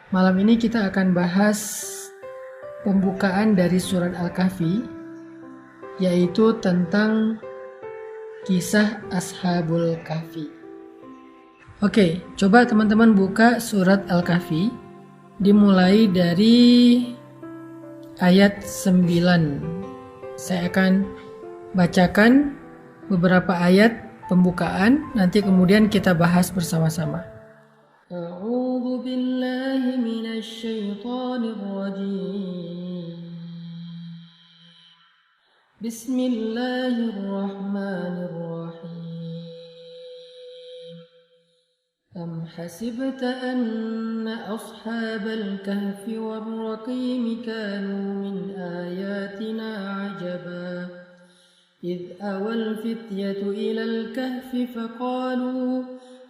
Malam ini kita akan bahas pembukaan dari surat Al-Kahfi, yaitu tentang kisah Ashabul Kahfi. Oke, coba teman-teman buka surat Al-Kahfi, dimulai dari ayat 9. Saya akan bacakan beberapa ayat pembukaan, nanti kemudian kita bahas bersama-sama. A'udzu billahi minasy syaithanir rajim. Bismillahirrahmanirrahim. Am hasibta anna ashabal kahfi war-raqim kanu min ayatina 'ajaba. إذ أوى الفتية إلى الكهف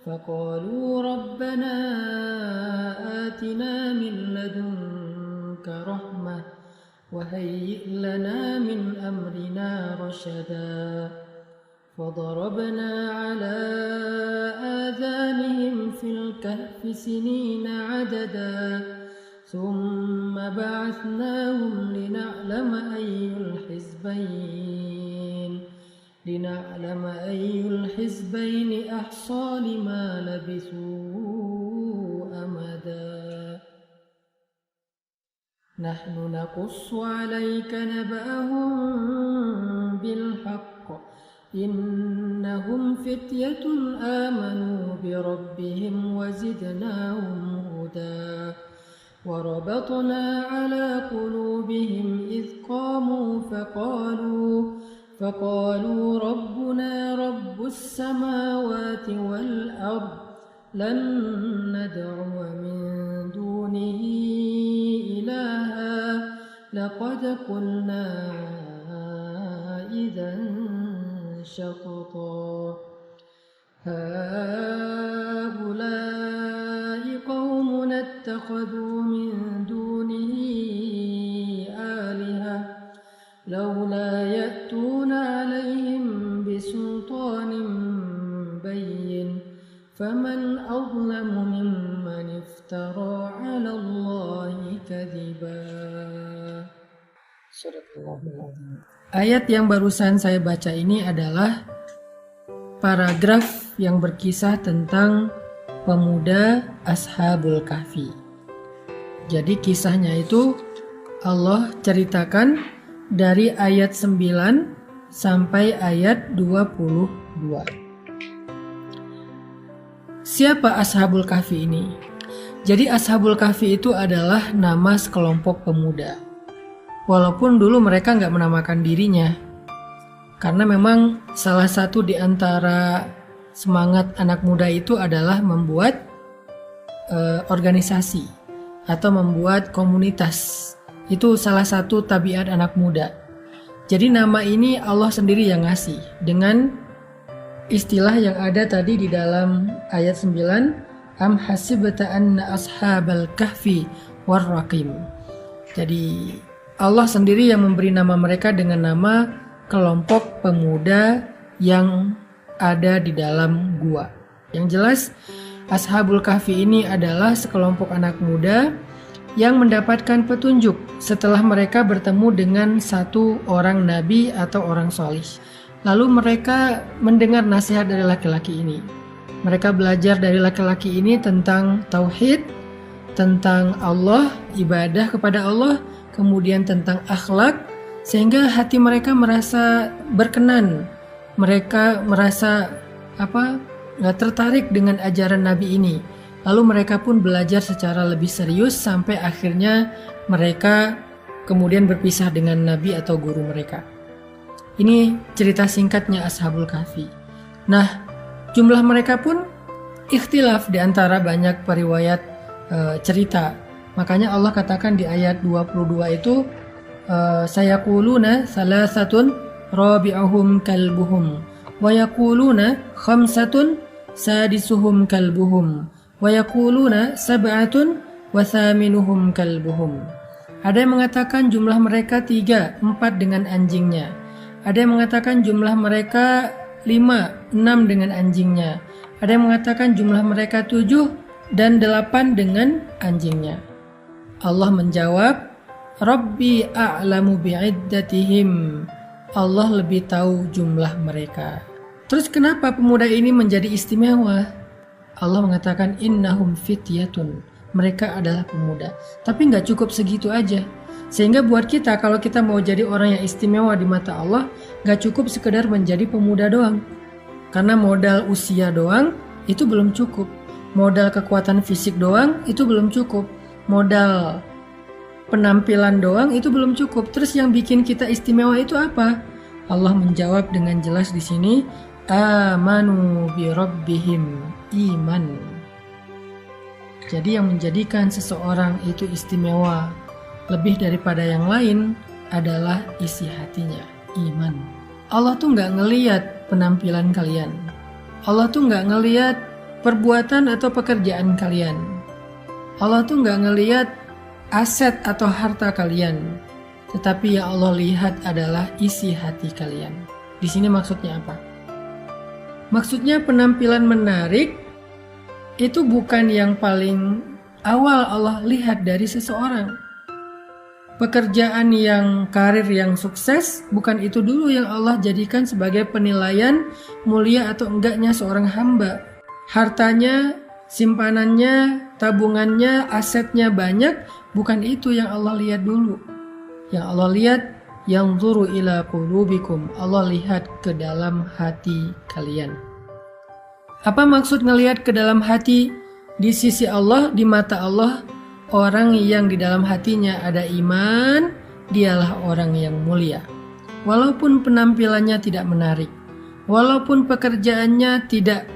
فقالوا ربنا آتنا من لدنك رحمة وهيئ لنا من أمرنا رشدا فضربنا على آذانهم في الكهف سنين عددا ثم بعثناهم لنعلم أي الحزبين أحصى لما لبثوا أمدا نحن نقص عليك نبأهم بالحق إنهم فتية آمنوا بربهم وزدناهم هدى وربطنا على قلوبهم إذ قاموا فقالوا ربنا رب السماوات والأرض لن ندعو من دونه إلها لقد قلنا إذا شططا هؤلاء قوم اتخذوا من دونه آلهة لولا يأتون عليهم بسلطان بين فمن أظلم ممن افترى على الله كذبا. Ayat yang barusan saya baca ini adalah paragraf yang berkisah tentang pemuda Ashabul Kahfi. Jadi kisahnya itu Allah ceritakan dari ayat 9 sampai ayat 22. Siapa Ashabul Kahfi ini? Jadi Ashabul Kahfi itu adalah nama sekelompok pemuda. Walaupun dulu mereka nggak menamakan dirinya. Karena memang salah satu di antara semangat anak muda itu adalah membuat organisasi atau membuat komunitas. Itu salah satu tabiat anak muda. Jadi nama ini Allah sendiri yang ngasih dengan istilah yang ada tadi di dalam ayat 9, am hasibta anna ashabal kahfi war-raqim. Jadi Allah sendiri yang memberi nama mereka dengan nama kelompok pemuda yang ada di dalam gua. Yang jelas Ashabul Kahfi ini adalah sekelompok anak muda yang mendapatkan petunjuk setelah mereka bertemu dengan satu orang nabi atau orang solih. Lalu mereka mendengar nasihat dari laki-laki ini. Mereka belajar dari laki-laki ini tentang tauhid, tentang Allah, ibadah kepada Allah, kemudian tentang akhlak, sehingga hati mereka merasa berkenan. Mereka merasa tertarik dengan ajaran Nabi ini. Lalu mereka pun belajar secara lebih serius sampai akhirnya mereka kemudian berpisah dengan Nabi atau guru mereka. Ini cerita singkatnya Ashabul Kahfi. Nah, jumlah mereka pun ikhtilaf di antara banyak periwayat cerita. Makanya Allah katakan di ayat 22 itu sayaquluna salasatun rabi'uhum kalbuhum wa yaquluna khamsatun sadisuhum kalbuhum wa yaquluna sab'atun wa thaminuhum kalbuhum. Ada yang mengatakan jumlah mereka 3, 4 dengan anjingnya. Ada yang mengatakan jumlah mereka 5, 6 dengan anjingnya. Ada yang mengatakan jumlah mereka 7 dan 8 dengan anjingnya. Allah menjawab, Rabbi a'lamu bi'iddatihim. Allah lebih tahu jumlah mereka. Terus kenapa pemuda ini menjadi istimewa? Allah mengatakan innahum fityatun. Mereka adalah pemuda. Tapi nggak cukup segitu aja. Sehingga buat kita, kalau kita mau jadi orang yang istimewa di mata Allah, nggak cukup sekedar menjadi pemuda doang. Karena modal usia doang itu belum cukup. Modal kekuatan fisik doang itu belum cukup. Modal penampilan doang itu belum cukup. Terus yang bikin kita istimewa itu apa? Allah menjawab dengan jelas di sini, amanu bi rabbihim, iman. Jadi yang menjadikan seseorang itu istimewa lebih daripada yang lain adalah isi hatinya, iman. Allah tuh nggak ngelihat penampilan kalian. Allah tuh nggak ngelihat perbuatan atau pekerjaan kalian. Allah tuh nggak ngelihat aset atau harta kalian, tetapi yang Allah lihat adalah isi hati kalian. Di sini maksudnya apa? Maksudnya penampilan menarik itu bukan yang paling awal Allah lihat dari seseorang. Pekerjaan yang karir yang sukses bukan itu dulu yang Allah jadikan sebagai penilaian mulia atau enggaknya seorang hamba. Hartanya, simpanannya, tabungannya, asetnya banyak, bukan itu yang Allah lihat dulu. Yang Allah lihat, yanzuru ila qulubikum. Allah lihat ke dalam hati kalian. Apa maksud ngelihat ke dalam hati? Di sisi Allah, di mata Allah, orang yang di dalam hatinya ada iman, dialah orang yang mulia. Walaupun penampilannya tidak menarik, walaupun pekerjaannya tidak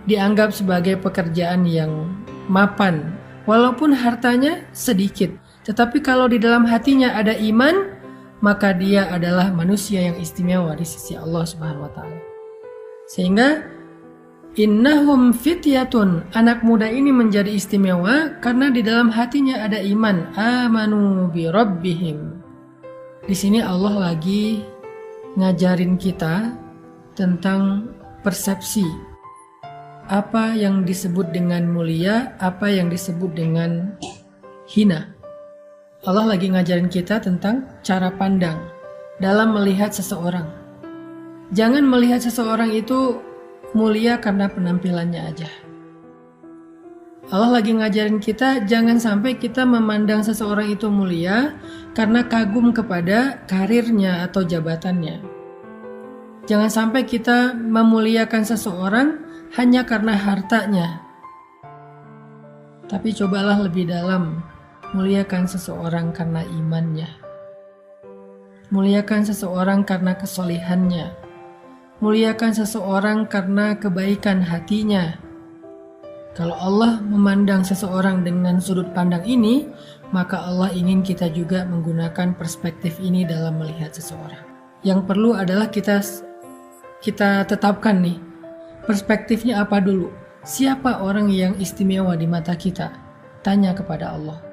dianggap sebagai pekerjaan yang mapan, walaupun hartanya sedikit, tetapi kalau di dalam hatinya ada iman, maka dia adalah manusia yang istimewa di sisi Allah Subhanahu wa taala. Sehingga innahum fityatun, anak muda ini menjadi istimewa karena di dalam hatinya ada iman, amanu bi rabbihim. Di sini Allah lagi ngajarin kita tentang persepsi. Apa yang disebut dengan mulia, apa yang disebut dengan hina. Allah lagi ngajarin kita tentang cara pandang dalam melihat seseorang. Jangan melihat seseorang itu mulia karena penampilannya aja. Allah lagi ngajarin kita jangan sampai kita memandang seseorang itu mulia karena kagum kepada karirnya atau jabatannya. Jangan sampai kita memuliakan seseorang hanya karena hartanya. Tapi cobalah lebih dalam, muliakan seseorang karena imannya. Muliakan seseorang karena kesolihannya. Muliakan seseorang karena kebaikan hatinya. Kalau Allah memandang seseorang dengan sudut pandang ini, maka Allah ingin kita juga menggunakan perspektif ini dalam melihat seseorang. Yang perlu adalah kita tetapkan nih, perspektifnya apa dulu? Siapa orang yang istimewa di mata kita? Tanya kepada Allah.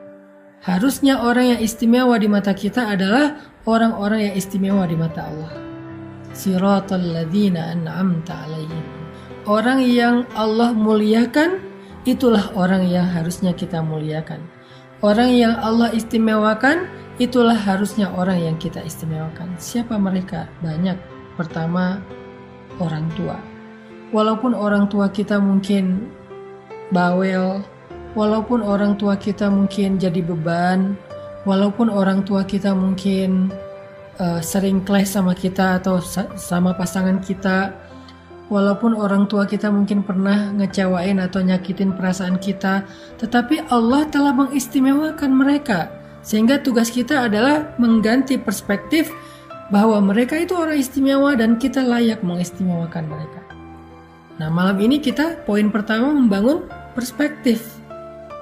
Harusnya orang yang istimewa di mata kita adalah orang-orang yang istimewa di mata Allah. Siratal ladzina an'amta alaihim. Orang yang Allah muliakan, itulah orang yang harusnya kita muliakan. Orang yang Allah istimewakan, itulah harusnya orang yang kita istimewakan. Siapa mereka? Banyak. Pertama, orang tua. Walaupun orang tua kita mungkin bawel, walaupun orang tua kita mungkin jadi beban, walaupun orang tua kita mungkin sering clash sama kita atau sama pasangan kita, walaupun orang tua kita mungkin pernah ngecewain atau nyakitin perasaan kita, tetapi Allah telah mengistimewakan mereka. Sehingga tugas kita adalah mengganti perspektif bahwa mereka itu orang istimewa dan kita layak mengistimewakan mereka. Nah, malam ini kita poin pertama membangun perspektif.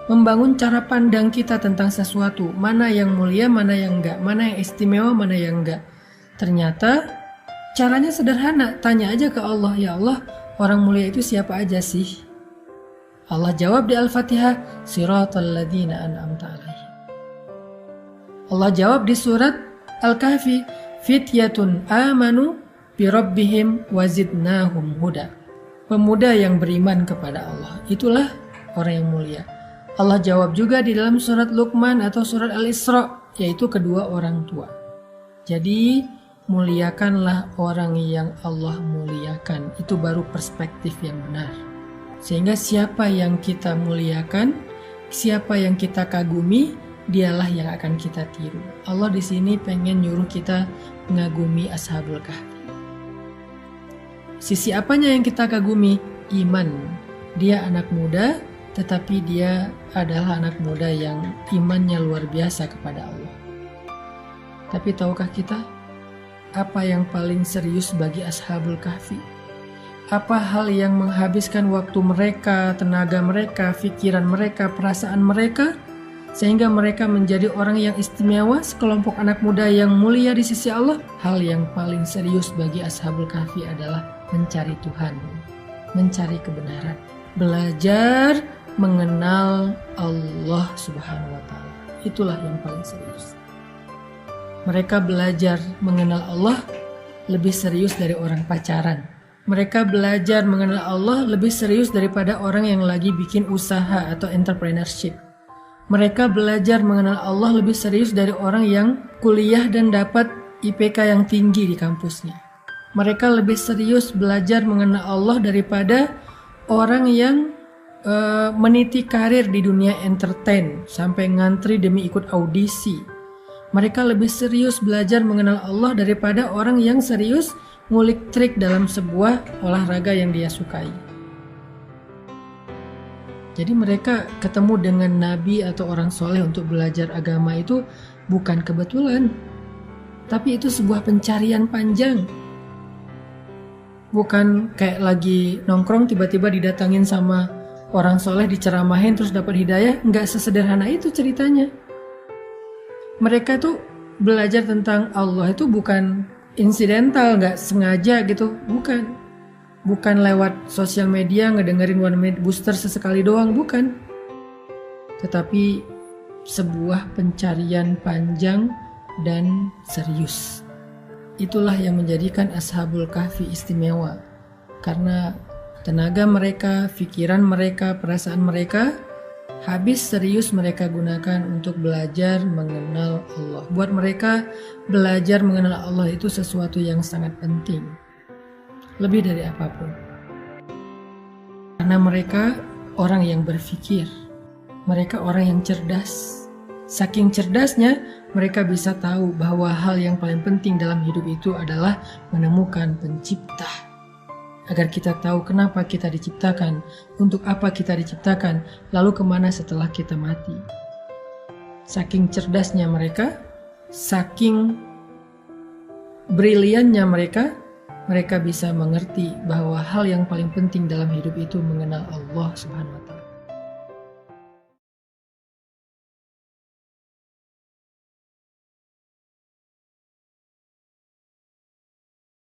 Membangun cara pandang kita tentang sesuatu. Mana yang mulia, mana yang enggak. Mana yang istimewa, mana yang enggak. Ternyata caranya sederhana. Tanya aja ke Allah, ya Allah, orang mulia itu siapa aja sih? Allah jawab di Al-Fatihah, Siratal ladzina an'amta alaihim. Allah jawab di surat Al-Kahfi, Fityatun amanu bi rabbihim wazidnahum huda. Pemuda yang beriman kepada Allah, itulah orang yang mulia. Allah jawab juga di dalam surat Luqman atau surat Al-Isra, yaitu kedua orang tua. Jadi muliakanlah orang yang Allah muliakan. Itu baru perspektif yang benar. Sehingga siapa yang kita muliakan, siapa yang kita kagumi, dialah yang akan kita tiru. Allah di sini pengen nyuruh kita mengagumi Ashabul Kahfi. Sisi apanya yang kita kagumi? Iman. Dia anak muda, tetapi dia adalah anak muda yang imannya luar biasa kepada Allah. Tapi tahukah kita apa yang paling serius bagi Ashabul Kahfi? Apa hal yang menghabiskan waktu mereka, tenaga mereka, pikiran mereka, perasaan mereka, sehingga mereka menjadi orang yang istimewa, sekelompok anak muda yang mulia di sisi Allah? Hal yang paling serius bagi Ashabul Kahfi adalah mencari Tuhan, mencari kebenaran, belajar mengenal Allah Subhanahu wa Ta'ala. Itulah yang paling serius. Mereka belajar mengenal Allah lebih serius dari orang pacaran. Mereka belajar mengenal Allah lebih serius daripada orang yang lagi bikin usaha atau entrepreneurship. Mereka belajar mengenal Allah lebih serius dari orang yang kuliah dan dapat IPK yang tinggi di kampusnya. Mereka lebih serius belajar mengenal Allah daripada orang yang meniti karir di dunia entertain sampai ngantri demi ikut audisi. Mereka lebih serius belajar mengenal Allah daripada orang yang serius ngulik trik dalam sebuah olahraga yang dia sukai. Jadi mereka ketemu dengan nabi atau orang soleh untuk belajar agama itu bukan kebetulan, tapi itu sebuah pencarian panjang. Bukan kayak lagi nongkrong tiba-tiba didatangin sama orang soleh, diceramahin terus dapat hidayah. Nggak sesederhana itu ceritanya. Mereka tuh belajar tentang Allah itu bukan insidental, nggak sengaja gitu, bukan. Bukan lewat sosial media ngedengerin One Minute Booster sesekali doang, bukan. Tetapi sebuah pencarian panjang dan serius. Itulah yang menjadikan Ashabul Kahfi istimewa. Karena tenaga mereka, pikiran mereka, perasaan mereka habis serius mereka gunakan untuk belajar mengenal Allah. Buat mereka, belajar mengenal Allah itu sesuatu yang sangat penting. Lebih dari apapun. Karena mereka orang yang berpikir. Mereka orang yang cerdas. Saking cerdasnya, mereka bisa tahu bahwa hal yang paling penting dalam hidup itu adalah menemukan pencipta. Agar kita tahu kenapa kita diciptakan, untuk apa kita diciptakan, lalu kemana setelah kita mati. Saking cerdasnya mereka, saking briliannya mereka, mereka bisa mengerti bahwa hal yang paling penting dalam hidup itu mengenal Allah Subhanahu wa Ta'ala.